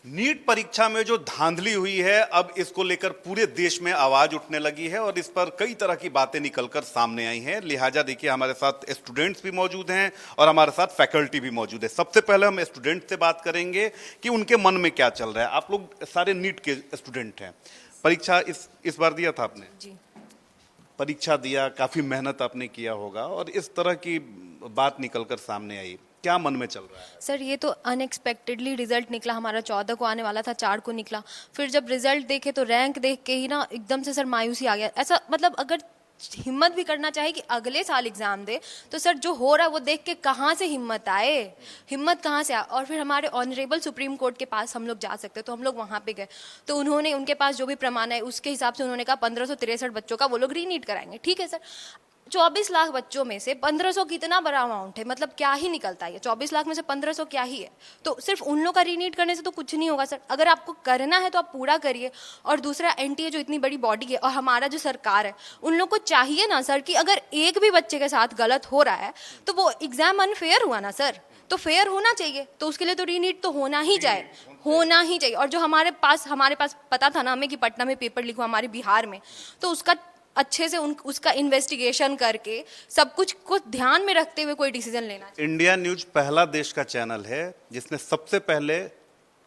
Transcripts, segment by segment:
NEET परीक्षा में जो धांधली हुई है, अब इसको लेकर पूरे देश में आवाज उठने लगी है और इस पर कई तरह की बातें निकलकर सामने आई हैं। लिहाजा देखिए, हमारे साथ स्टूडेंट्स भी मौजूद हैं और हमारे साथ फैकल्टी भी मौजूद है। सबसे पहले हम स्टूडेंट से बात करेंगे कि उनके मन में क्या चल रहा है। आप लोग सारे नीट के स्टूडेंट हैं, परीक्षा इस बार दिया था आपने? जी। परीक्षा दिया, काफी मेहनत आपने किया होगा और इस तरह की बात निकलकर सामने आई, क्या मन में चल रहा है? सर, ये तो अनएक्सपेक्टेडली रिजल्ट निकला हमारा। 14 को आने वाला था, 4 को निकला। फिर जब रिजल्ट देखे तो रैंक देख के ही ना एकदम से सर मायूसी आ गया। ऐसा मतलब अगर हिम्मत भी करना चाहिए कि अगले साल एग्जाम दे, तो सर जो हो रहा है वो देख के कहाँ से हिम्मत आए, हिम्मत कहाँ से आए। और फिर हमारे ऑनरेबल सुप्रीम कोर्ट के पास हम लोग जा सकते, तो हम लोग वहाँ पे गए। तो उन्होंने, उनके पास जो भी प्रमाण है उसके हिसाब से उन्होंने कहा 1563 बच्चों का वो लोग रीनीट कराएंगे। ठीक है सर, 24 लाख बच्चों में से 1500 कितना बड़ा अमाउंट है, मतलब क्या ही निकलता है। 24 लाख में से 1500 क्या ही है। तो सिर्फ उन लोग का रीनीट करने से तो कुछ नहीं होगा सर। अगर आपको करना है तो आप पूरा करिए। और दूसरा, एनटीए जो इतनी बड़ी बॉडी है और हमारा जो सरकार है, उन लोग को चाहिए ना सर कि अगर एक भी बच्चे के साथ गलत हो रहा है तो वो एग्जाम अनफेयर हुआ ना सर, तो फेयर होना चाहिए। तो उसके लिए तो रीनीट तो होना ही जाए, होना ही चाहिए। और जो हमारे पास पता था ना हमें कि पटना में पेपर लीक हुआ, हमारे बिहार में, तो उसका अच्छे से उसका इन्वेस्टिगेशन करके सब कुछ को ध्यान में रखते हुए कोई डिसीजन लेना चाहिए। इंडिया न्यूज पहला देश का चैनल है जिसने सबसे पहले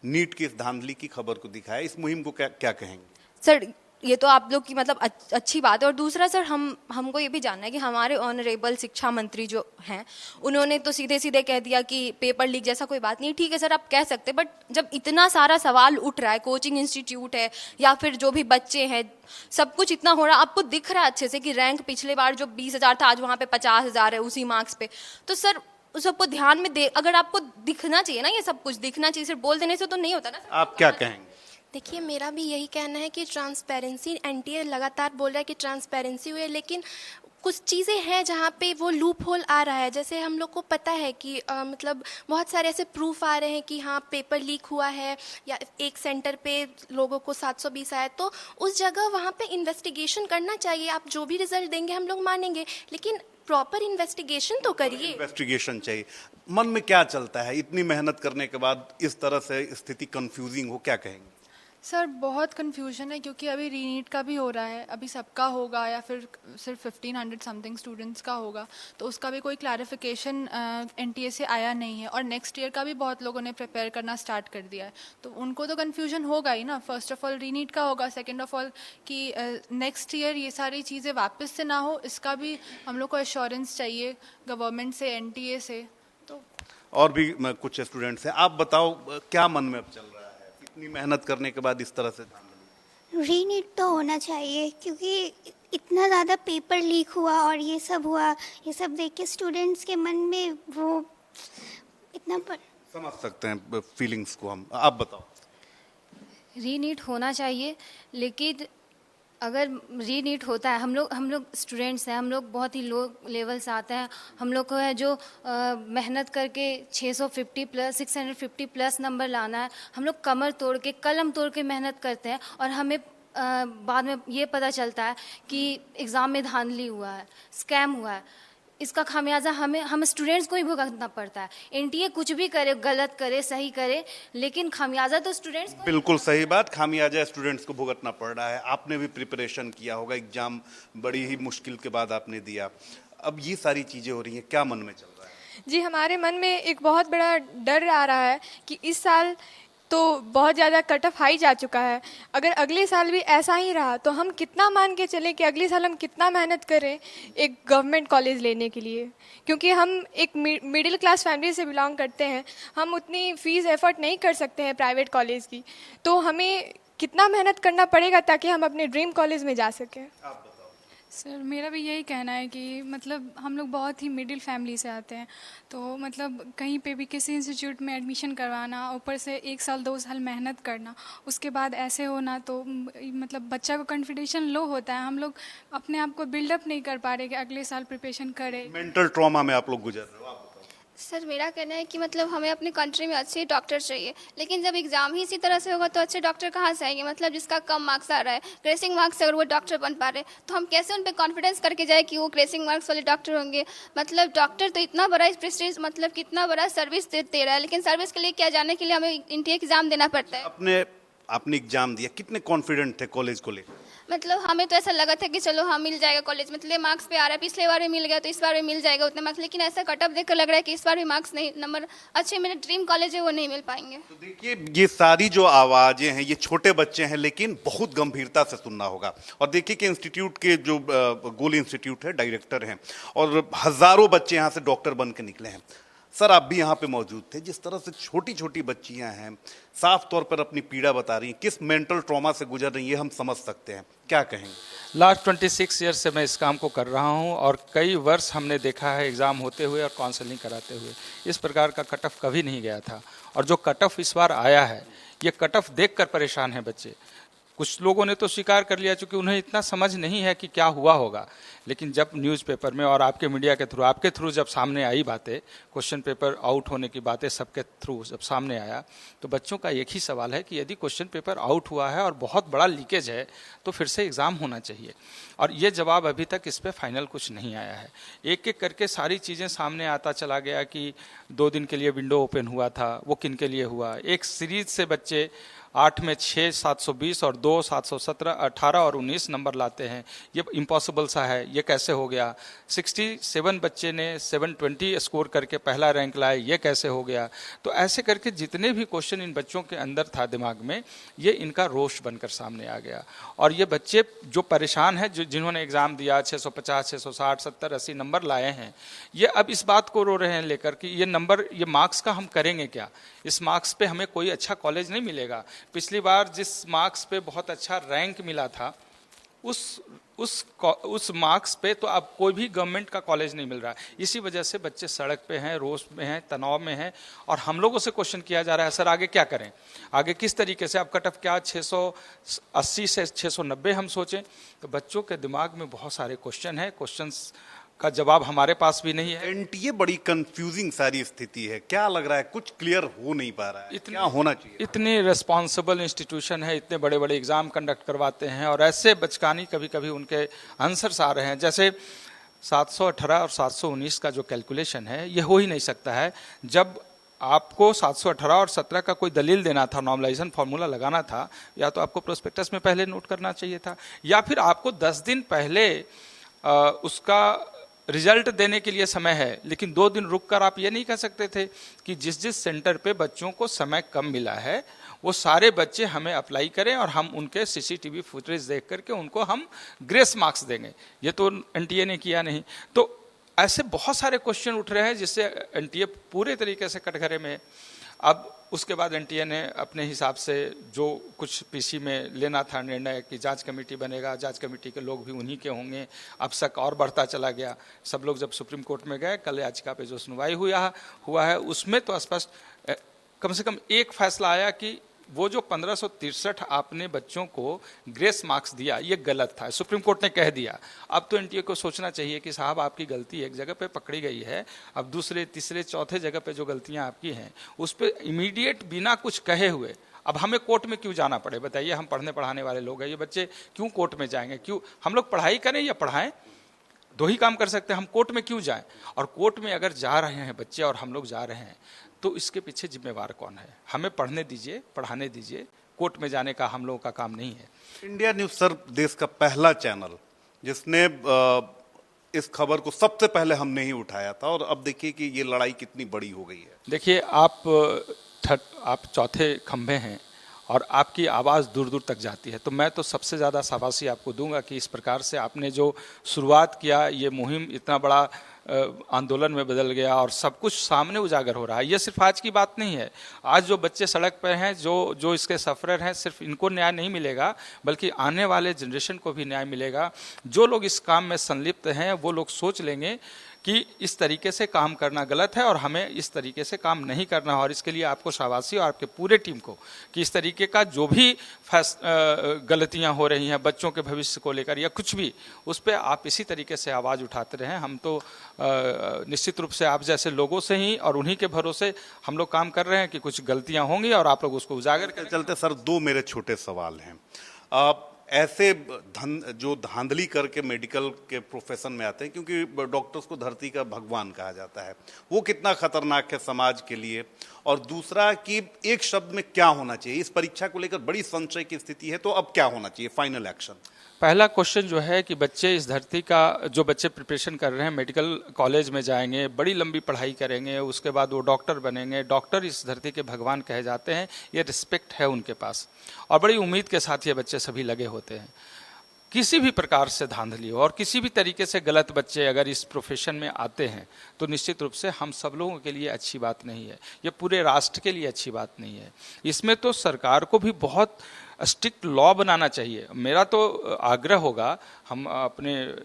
नीट की इस धांधली की खबर को दिखाया। इस मुहिम को क्या कहेंगे? सर, ये तो आप लोग की मतलब अच्छी बात है। और दूसरा सर, हमको ये भी जानना है कि हमारे ऑनरेबल शिक्षा मंत्री जो हैं, उन्होंने तो सीधे सीधे कह दिया कि पेपर लीक जैसा कोई बात नहीं। ठीक है सर, आप कह सकते, बट जब इतना सारा सवाल उठ रहा है, कोचिंग इंस्टीट्यूट है या फिर जो भी बच्चे हैं, सब कुछ इतना हो रहा है, आपको दिख रहा है अच्छे से कि रैंक पिछले बार जो 20,000 था आज वहाँ पे 50,000 है उसी मार्क्स पे। तो सर उस सबको ध्यान में दे, अगर आपको दिखना चाहिए ना, ये सब कुछ दिखना चाहिए, सिर्फ बोल देने से तो नहीं होता ना। आप क्या कहेंगे? देखिए, मेरा भी यही कहना है कि ट्रांसपेरेंसी, एनटीए लगातार बोल रहा है कि ट्रांसपेरेंसी हुई है, लेकिन कुछ चीज़ें हैं जहाँ पे वो लूप होल आ रहा है। जैसे हम लोग को पता है कि मतलब बहुत सारे ऐसे प्रूफ आ रहे हैं कि हाँ पेपर लीक हुआ है या एक सेंटर पे लोगों को 720 आया, तो उस जगह वहाँ पे इन्वेस्टिगेशन करना चाहिए। आप जो भी रिजल्ट देंगे हम लोग मानेंगे, लेकिन प्रॉपर इन्वेस्टिगेशन तो करिए। इन्वेस्टिगेशन चाहिए। मन में क्या चलता है इतनी मेहनत करने के बाद इस तरह से स्थिति कंफ्यूजिंग हो, क्या कहेंगे? सर, बहुत कन्फ्यूजन है क्योंकि अभी रीनीट का भी हो रहा है, अभी सबका होगा या फिर सिर्फ 1500 समथिंग स्टूडेंट्स का होगा, तो उसका भी कोई क्लैरिफिकेशन एनटीए से आया नहीं है। और नेक्स्ट ईयर का भी बहुत लोगों ने प्रिपेयर करना स्टार्ट कर दिया है, तो उनको तो कन्फ्यूजन होगा ही ना। फर्स्ट ऑफ ऑल रीनीट का होगा, सेकेंड ऑफ ऑल कि नेक्स्ट ईयर ये सारी चीज़ें वापस से ना हो, इसका भी हम लोग को एश्योरेंस चाहिए गवर्नमेंट से, एनटीए से। तो और भी कुछ स्टूडेंट्स हैं, आप बताओ क्या मन में अब चल रहा है इतनी मेहनत करने के बाद इस तरह से? रीनीट तो होना चाहिए क्योंकि इतना ज़्यादा पेपर लीक हुआ और ये सब हुआ, ये सब देख के स्टूडेंट्स के मन में वो इतना समझ सकते हैं फीलिंग्स को हम। आप बताओ। रीनीट होना चाहिए, लेकिन अगर रीनीट होता है, हम लोग स्टूडेंट्स हैं, हम लोग बहुत ही लो लेवल से आते हैं। हम लोग को है जो मेहनत करके 650 प्लस 650 प्लस नंबर लाना है। हम लोग कमर तोड़ के, कलम तोड़ के मेहनत करते हैं और हमें बाद में ये पता चलता है कि एग्ज़ाम में धांधली हुआ है, स्कैम हुआ है। इसका खामियाजा हम स्टूडेंट्स को ही भुगतना पड़ता है। एनटीए कुछ भी करे, गलत करे, सही करे, लेकिन खामियाजा तो स्टूडेंट्स को। बिल्कुल सही बात, खामियाजा स्टूडेंट्स को भुगतना पड़ रहा है। आपने भी प्रिपरेशन किया होगा, एग्जाम बड़ी ही मुश्किल के बाद आपने दिया, अब ये सारी चीजें हो रही हैं, क्या मन में चल रहा है? जी, हमारे मन में एक बहुत बड़ा डर आ रहा है कि इस साल तो बहुत ज़्यादा कट ऑफ हाई जा चुका है। अगर अगले साल भी ऐसा ही रहा तो हम कितना मान के चले कि अगले साल हम कितना मेहनत करें एक गवर्नमेंट कॉलेज लेने के लिए, क्योंकि हम एक मिडिल क्लास फैमिली से बिलोंग करते हैं। हम उतनी फ़ीस एफर्ट नहीं कर सकते हैं प्राइवेट कॉलेज की, तो हमें कितना मेहनत करना पड़ेगा ताकि हम अपने ड्रीम कॉलेज में जा सकें। सर, मेरा भी यही कहना है कि मतलब हम लोग बहुत ही मिडिल फैमिली से आते हैं, तो मतलब कहीं पे भी किसी इंस्टीट्यूट में एडमिशन करवाना, ऊपर से 1 साल 2 साल मेहनत करना, उसके बाद ऐसे होना, तो मतलब बच्चा को कॉन्फिडेंस लो होता है। हम लोग अपने आप को बिल्डअप नहीं कर पा रहे कि अगले साल प्रिपरेशन करें। मेंटल ट्रॉमा में आप लोग गुजर रहे हो, आप बताओ। सर मेरा कहना है कि मतलब हमें अपनी कंट्री में अच्छे डॉक्टर चाहिए, लेकिन जब एग्जाम ही इसी तरह से होगा तो अच्छे डॉक्टर कहाँ से आएंगे? मतलब जिसका कम मार्क्स आ रहा है, ग्रेसिंग मार्क्स से अगर वो डॉक्टर बन पा रहे तो हम कैसे उन पर कॉन्फिडेंस करके जाए कि वो ग्रेसिंग मार्क्स वाले डॉक्टर होंगे? मतलब डॉक्टर तो इतना बड़ा प्रेस्टीज, मतलब कितना बड़ा सर्विस दे रहा है, लेकिन सर्विस के लिए क्या जाने के लिए हमें इंडिया एग्जाम देना पड़ता है। आपने एग्जाम दिया, कितने कॉन्फिडेंट थे कॉलेज को लेकर? मतलब हमें तो ऐसा लगा था कि चलो हाँ मिल जाएगा कॉलेज, मतलब मार्क्स पे आ रहा है, पिछले बार भी मिल गया तो इस बार भी मिल जाएगा उतने मार्क्स, लेकिन ऐसा कटअप देखकर लग रहा है कि इस बार भी मार्क्स नहीं, नंबर अच्छे मेरे ड्रीम कॉलेज है वो नहीं मिल पाएंगे। तो देखिए, ये सारी जो आवाजें हैं, ये छोटे बच्चे हैं लेकिन बहुत गंभीरता से सुनना होगा। और देखिए कि इंस्टीट्यूट के जो गोल इंस्टीट्यूट है, डायरेक्टर हैं, और हजारों बच्चे यहाँ से डॉक्टर बन के निकले हैं। सर, आप भी यहाँ पे मौजूद थे। जिस तरह से छोटी छोटी बच्चियां हैं, साफ तौर पर अपनी पीड़ा बता रही हैं, किस मेंटल ट्रॉमा से गुजर रही है, हम समझ सकते हैं। क्या कहेंगे? लास्ट 26 ईयर से मैं इस काम को कर रहा हूं और कई वर्ष हमने देखा है एग्ज़ाम होते हुए और काउंसलिंग कराते हुए। इस प्रकार का कट ऑफ कभी नहीं गया था, और जो कट ऑफ इस बार आया है, ये कट ऑफ देख कर परेशान है बच्चे। कुछ लोगों ने तो स्वीकार कर लिया, चूंकि उन्हें इतना समझ नहीं है कि क्या हुआ होगा, लेकिन जब न्यूज़पेपर में और आपके मीडिया के थ्रू, आपके थ्रू जब सामने आई बातें, क्वेश्चन पेपर आउट होने की बातें सबके थ्रू जब सामने आया, तो बच्चों का एक ही सवाल है कि यदि क्वेश्चन पेपर आउट हुआ है और बहुत बड़ा लीकेज है तो फिर से एग्ज़ाम होना चाहिए। और ये जवाब अभी तक इस पर फाइनल कुछ नहीं आया है। एक एक करके सारी चीज़ें सामने आता चला गया कि 2 दिन के लिए विंडो ओपन हुआ था, वो किन के लिए हुआ। एक सीरीज से बच्चे 8 में 6 720 और 2 717 18 और 19 नंबर लाते हैं, ये इम्पॉसिबल सा है, ये कैसे हो गया। 67 बच्चे ने 720 स्कोर करके पहला रैंक लाए, ये कैसे हो गया। तो ऐसे करके जितने भी क्वेश्चन इन बच्चों के अंदर था दिमाग में, ये इनका रोष बनकर सामने आ गया। और ये बच्चे जो परेशान हैं, जिन्होंने एग्ज़ाम दिया, 650 660 70 80 नंबर लाए हैं, ये अब इस बात को रो रहे हैं लेकर कि ये नंबर, ये मार्क्स का हम करेंगे क्या। इस मार्क्स पे हमें कोई अच्छा कॉलेज नहीं मिलेगा। पिछली बार जिस मार्क्स पे बहुत अच्छा रैंक मिला था, उस मार्क्स पे तो अब कोई भी गवर्नमेंट का कॉलेज नहीं मिल रहा है। इसी वजह से बच्चे सड़क पे हैं, रोष में हैं, तनाव में हैं, और हम लोगों से क्वेश्चन किया जा रहा है, सर आगे क्या करें, आगे किस तरीके से। अब कट ऑफ क्या 680 से 690 हम सोचें, तो बच्चों के दिमाग में बहुत सारे क्वेश्चन हैं, क्वेश्चंस का जवाब हमारे पास भी नहीं है। एनटीए बड़ी कंफ्यूजिंग सारी स्थिति है, क्या लग रहा है, कुछ क्लियर हो नहीं पा रहा है, क्या होना चाहिए? इतनी रिस्पॉन्सिबल इंस्टीट्यूशन है, इतने बड़े बड़े एग्जाम कंडक्ट करवाते हैं, और ऐसे बचकानी कभी कभी उनके आंसर्स आ रहे हैं। जैसे 718 और 719 का जो कैलकुलेशन है, ये हो ही नहीं सकता है। जब आपको 718 और 17 का कोई दलील देना था, नॉर्मलाइजेशन फार्मूला लगाना था, या तो आपको प्रोस्पेक्टस में पहले नोट करना चाहिए था, या फिर आपको 10 दिन पहले उसका रिजल्ट देने के लिए समय है। लेकिन 2 दिन रुककर आप ये नहीं कह सकते थे कि जिस जिस सेंटर पे बच्चों को समय कम मिला है, वो सारे बच्चे हमें अप्लाई करें और हम उनके सीसीटीवी फुटेज देख करके उनको हम ग्रेस मार्क्स देंगे। ये तो एनटीए ने किया नहीं। तो ऐसे बहुत सारे क्वेश्चन उठ रहे हैं जिससे एनटीए पूरे तरीके से कटघरे में। अब उसके बाद एनटीए ने अपने हिसाब से जो कुछ पीसी में लेना था निर्णय कि जांच कमेटी बनेगा, जांच कमेटी के लोग भी उन्हीं के होंगे। अब शक और बढ़ता चला गया। सब लोग जब सुप्रीम कोर्ट में गए, कल याचिका पे जो सुनवाई हुआ है, उसमें तो स्पष्ट कम से कम एक फैसला आया कि वो जो 1563 आपने बच्चों को ग्रेस मार्क्स दिया, ये गलत था, सुप्रीम कोर्ट ने कह दिया। अब तो एनटीए को सोचना चाहिए कि साहब आपकी गलती एक जगह पे पकड़ी गई है, अब दूसरे तीसरे चौथे जगह पे जो गलतियां आपकी हैं उस पर इमीडिएट बिना कुछ कहे हुए अब हमें कोर्ट में क्यों जाना पड़े। बताइए, हम पढ़ने पढ़ाने वाले लोग हैं, ये बच्चे क्यों कोर्ट में जाएंगे? क्यों हम लोग पढ़ाई करें या पढ़ाएं? 2 ही काम कर सकते हैं। हम कोर्ट में क्यों जाएं? और कोर्ट में अगर जा रहे हैं बच्चे और हम लोग जा रहे हैं, तो इसके पीछे जिम्मेवार कौन है? हमें पढ़ने दीजिए, पढ़ाने दीजिए, कोर्ट में जाने का हम लोगों का काम नहीं है। इंडिया न्यूज सर देश का पहला चैनल जिसने इस खबर को सबसे पहले हमने ही उठाया था, और अब देखिए कि ये लड़ाई कितनी बड़ी हो गई है। देखिए, आप चौथे खंभे हैं और आपकी आवाज़ दूर दूर तक जाती है, तो मैं तो सबसे ज़्यादा शाबाशी आपको दूंगा कि इस प्रकार से आपने जो शुरुआत किया, ये मुहिम इतना बड़ा आंदोलन में बदल गया और सब कुछ सामने उजागर हो रहा है। ये सिर्फ आज की बात नहीं है। आज जो बच्चे सड़क पर हैं, जो इसके सफरर हैं, सिर्फ इनको न्याय नहीं मिलेगा, बल्कि आने वाले जनरेशन को भी न्याय मिलेगा। जो लोग इस काम में संलिप्त हैं, वो लोग सोच लेंगे कि इस तरीके से काम करना गलत है और हमें इस तरीके से काम नहीं करना है। और इसके लिए आपको शाबाशी और आपके पूरे टीम को कि इस तरीके का जो भी गलतियां हो रही हैं बच्चों के भविष्य को लेकर या कुछ भी, उस पर आप इसी तरीके से आवाज़ उठाते रहें। हम तो निश्चित रूप से आप जैसे लोगों से ही और उन्हीं के भरोसे हम लोग काम कर रहे हैं कि कुछ गलतियां होंगी और आप लोग उसको उजागर करें। चलते सर, दो मेरे छोटे सवाल हैं। ऐसे जो धांधली करके मेडिकल के प्रोफेशन में आते हैं, क्योंकि डॉक्टर्स को धरती का भगवान कहा जाता है, वो कितना खतरनाक है समाज के लिए। और दूसरा कि एक शब्द में क्या होना चाहिए, इस परीक्षा को लेकर बड़ी संशय की स्थिति है, तो अब क्या होना चाहिए फाइनल एक्शन? पहला क्वेश्चन जो है कि बच्चे इस धरती का, जो बच्चे प्रिपरेशन कर रहे हैं, मेडिकल कॉलेज में जाएंगे, बड़ी लंबी पढ़ाई करेंगे, उसके बाद वो डॉक्टर बनेंगे। डॉक्टर इस धरती के भगवान कहे जाते हैं, ये रिस्पेक्ट है उनके पास और बड़ी उम्मीद के साथ ये बच्चे सभी लगे होते हैं। किसी भी प्रकार से धांधली हो और किसी भी तरीके से गलत बच्चे अगर इस प्रोफेशन में आते हैं तो निश्चित रूप से हम सब लोगों के लिए अच्छी बात नहीं है, ये पूरे राष्ट्र के लिए अच्छी बात नहीं है। इसमें तो सरकार को भी बहुत स्ट्रिक्ट लॉ बनाना चाहिए। मेरा तो आग्रह होगा, हम अपने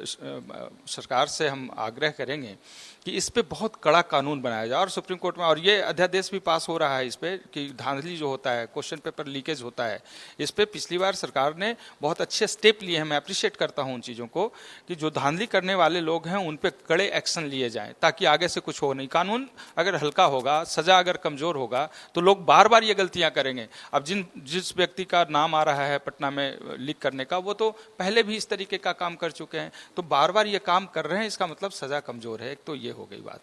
सरकार से हम आग्रह करेंगे कि इस पे बहुत कड़ा कानून बनाया जाए। और सुप्रीम कोर्ट में और ये अध्यादेश भी पास हो रहा है इस पे कि धांधली जो होता है, क्वेश्चन पेपर लीकेज होता है, इस पे पिछली बार सरकार ने बहुत अच्छे स्टेप लिए हैं। मैं अप्रिशिएट करता हूं उन चीज़ों को कि जो धांधली करने वाले लोग हैं उन पे कड़े एक्शन लिए जाएं ताकि आगे से कुछ हो नहीं। कानून अगर हल्का होगा, सजा अगर कमजोर होगा तो लोग बार बार ये गलतियां करेंगे। अब जिस व्यक्ति का नाम आ रहा है पटना में लीक करने का, वो तो पहले भी इस तरीके का काम कर चुके हैं, तो बार बार ये काम कर रहे हैं, इसका मतलब सजा कमजोर है। एक तो ये हो गई बात।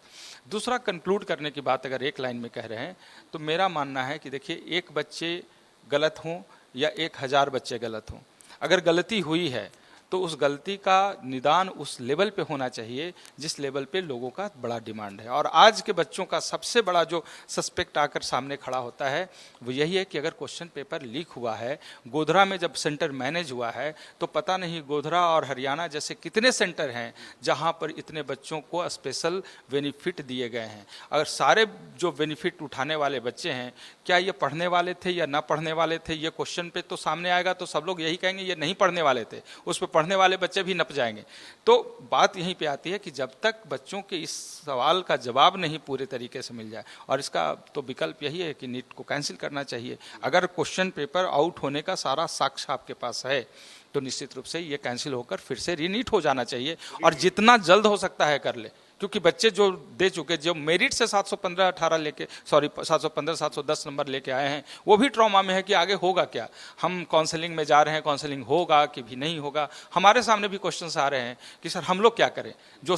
दूसरा, कंक्लूड करने की बात अगर एक लाइन में कह रहे हैं तो मेरा मानना है कि देखिए, एक बच्चे गलत हों या 1000 बच्चे गलत हों, अगर गलती हुई है तो उस गलती का निदान उस लेवल पे होना चाहिए जिस लेवल पे लोगों का बड़ा डिमांड है। और आज के बच्चों का सबसे बड़ा जो सस्पेक्ट आकर सामने खड़ा होता है वो यही है कि अगर क्वेश्चन पेपर लीक हुआ है, गोधरा में जब सेंटर मैनेज हुआ है, तो पता नहीं गोधरा और हरियाणा जैसे कितने सेंटर हैं जहां पर इतने बच्चों को स्पेशल बेनिफिट दिए गए हैं। अगर सारे जो बेनिफिट उठाने वाले बच्चे हैं, क्या ये पढ़ने वाले थे या ना पढ़ने वाले थे, ये क्वेश्चन पे तो सामने आएगा तो सब लोग यही कहेंगे ये नहीं पढ़ने वाले थे, उस पर पढ़ने वाले बच्चे भी नप जाएंगे। तो बात यहीं पे आती है कि जब तक बच्चों के इस सवाल का जवाब नहीं पूरे तरीके से मिल जाए, और इसका तो विकल्प यही है कि नीट को कैंसिल करना चाहिए। अगर क्वेश्चन पेपर आउट होने का सारा साक्ष्य आपके पास है तो निश्चित रूप से ये कैंसिल होकर फिर से रीनीट हो जाना चाहिए और जितना जल्द हो सकता है कर ले, क्योंकि बच्चे जो दे चुके, जो मेरिट से 710 नंबर लेके आए हैं, वो भी ट्रॉमा में है कि आगे होगा क्या। हम काउंसलिंग में जा रहे हैं, काउंसलिंग होगा कि भी नहीं होगा। हमारे सामने भी क्वेश्चंस आ रहे हैं कि सर हम लोग क्या करें। जो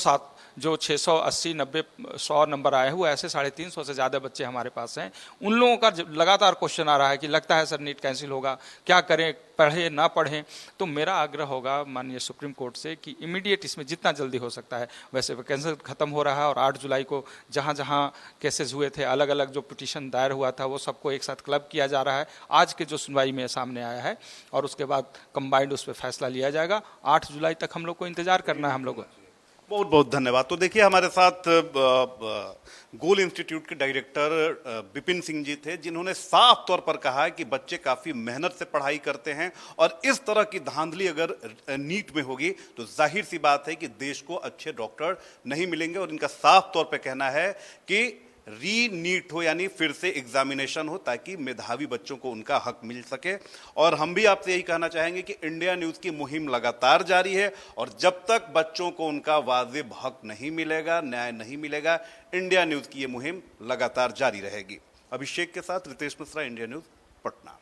680, 90, 100 नंबर आए हुए, ऐसे 350 से ज़्यादा बच्चे हमारे पास हैं। उन लोगों का लगातार क्वेश्चन आ रहा है कि लगता है सर नीट कैंसिल होगा, क्या करें, पढ़े ना पढ़ें। तो मेरा आग्रह होगा माननीय सुप्रीम कोर्ट से कि इमीडिएट इसमें जितना जल्दी हो सकता है, वैसे वैकेंसी खत्म हो रहा है और 8 जुलाई को जहां जहां केसेस हुए थे, अलग अलग जो पिटीशन दायर हुआ था, वो सबको एक साथ क्लब किया जा रहा है। आज के जो सुनवाई में सामने आया है और उसके बाद कंबाइंड उस पर फैसला लिया जाएगा। 8 जुलाई तक हम लोग को इंतजार करना है हम लोगों को। बहुत बहुत धन्यवाद। तो देखिए, हमारे साथ गोल इंस्टीट्यूट के डायरेक्टर विपिन सिंह जी थे, जिन्होंने साफ तौर पर कहा कि बच्चे काफी मेहनत से पढ़ाई करते हैं और इस तरह की धांधली अगर नीट में होगी तो जाहिर सी बात है कि देश को अच्छे डॉक्टर नहीं मिलेंगे। और इनका साफ तौर पर कहना है कि री नीट हो, यानी फिर से एग्जामिनेशन हो, ताकि मेधावी बच्चों को उनका हक मिल सके। और हम भी आपसे यही कहना चाहेंगे कि इंडिया न्यूज की मुहिम लगातार जारी है और जब तक बच्चों को उनका वाजिब हक नहीं मिलेगा, न्याय नहीं मिलेगा, इंडिया न्यूज की ये मुहिम लगातार जारी रहेगी। अभिषेक के साथ रितेश मिश्रा, इंडिया न्यूज, पटना।